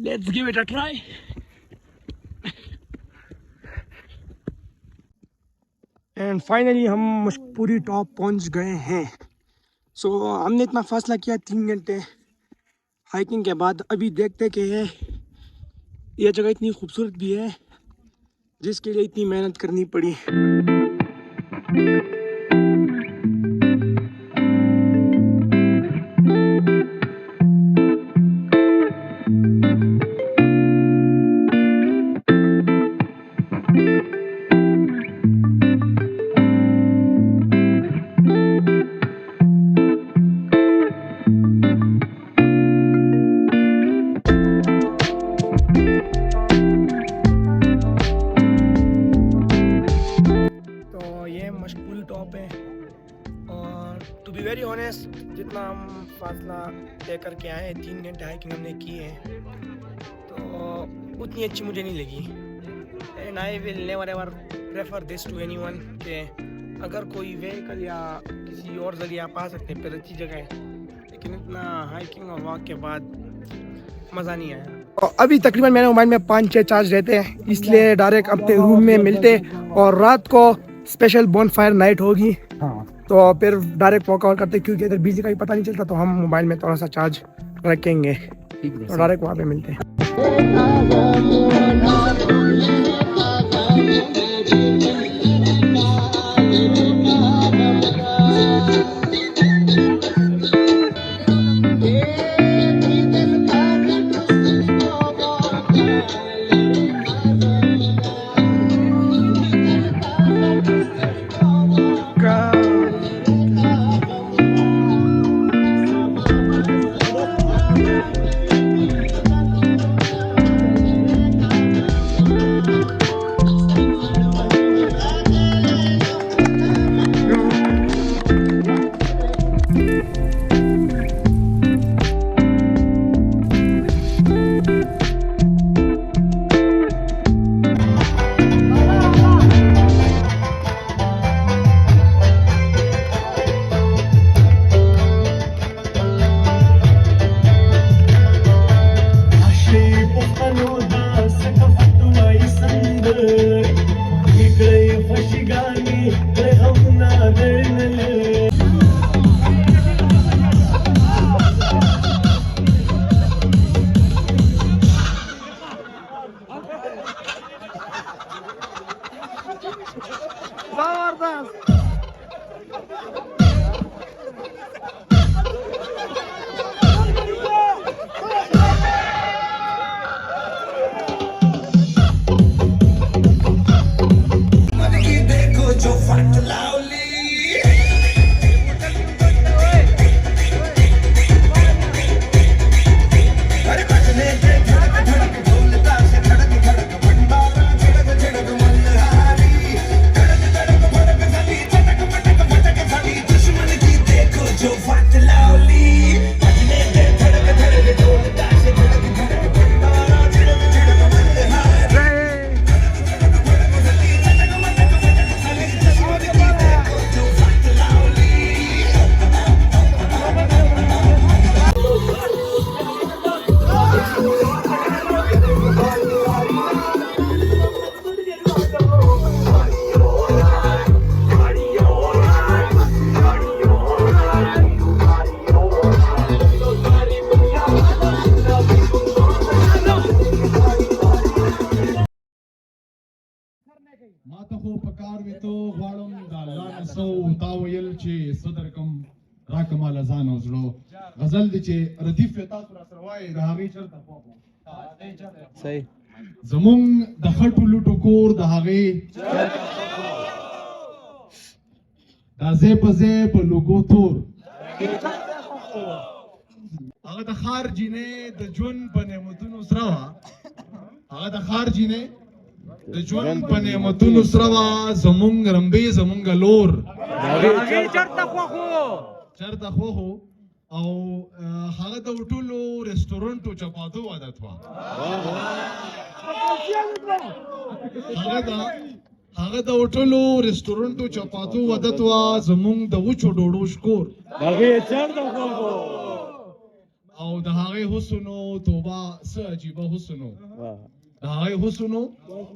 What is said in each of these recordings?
Let's give it a try. And finally हम मशकपूरी top पहुंच गए हैं। सो हमने इतना फासला किया 3 घंटे हाइकिंग के बाद। अभी देखते कि ये जगह इतनी खूबसूरत भी है जिसके लिए इतनी मेहनत करनी पड़ी। टॉप है और टू बी वेरी ऑनेस्ट जितना हम फासला तय करके आए 3 घंटे हाइकिंग हमने की है तो उतनी अच्छी मुझे नहीं लगी। And I will never ever prefer this to anyone कि अगर कोई व्हीकल या किसी और जरिए आप आ सकते हैं फिर अच्छी जगह है, लेकिन इतना हाइकिंग और वॉक के बाद मज़ा नहीं आया। और अभी तकरीबन मेरे मोबाइल में 5-6 चार्ज रहते हैं, इसलिए डायरेक्ट अपने रूम में मिलते और रात को स्पेशल बोनफायर नाइट होगी। तो फिर डायरेक्ट वॉकआउट करते क्योंकि इधर बिजली का भी पता नहीं चलता, तो हम मोबाइल में थोड़ा सा चार्ज रखेंगे तो डायरेक्ट वहाँ पे मिलते हैं। माता खो पकार में तो वाड़म दालान सो तावयल चे सदरकम राकमाल जानो जलो गजल दिचे रदीफ यता सुरा सरवाई दहागी चरता पोपो सही जमुंग दखटुलु टुकोर दहागी दाजे पजे पलुगो तोर आगा द खार जिने द जुन बने मदुनु सरवा आगा द खार जिने د ژوند په نعمتونو سره زمونږ رمبې زمونږ لور چرته خوخو او هغه د ټولو ریسټورانټو چپاتو عادت وه هغه د ټولو ریسټورانټو چپاتو عادت وه زمونږ د وچو ډوډو شکور او د هغه حسنو توبه څه عجیبه حسنو د هغه حسنو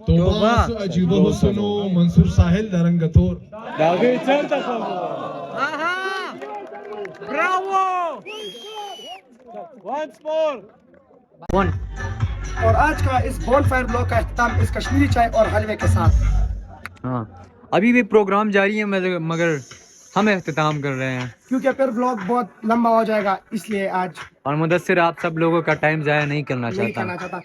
توبه څه عجیبه حسنو منصور ساحل د رنگ تور داغه چلته خبر براوو once more और आज का इस बॉनफायर ब्लॉग का अख्ताम इस कश्मीरी चाय और हलवे के साथ। हाँ अभी भी प्रोग्राम जारी है मगर हम अख्ताम कर रहे हैं क्योंकि फिर ब्लॉग बहुत लंबा हो जाएगा, इसलिए आज और मुदस्सिर आप सब लोगों का टाइम जाया नहीं करना नहीं चाहता करना चाहता।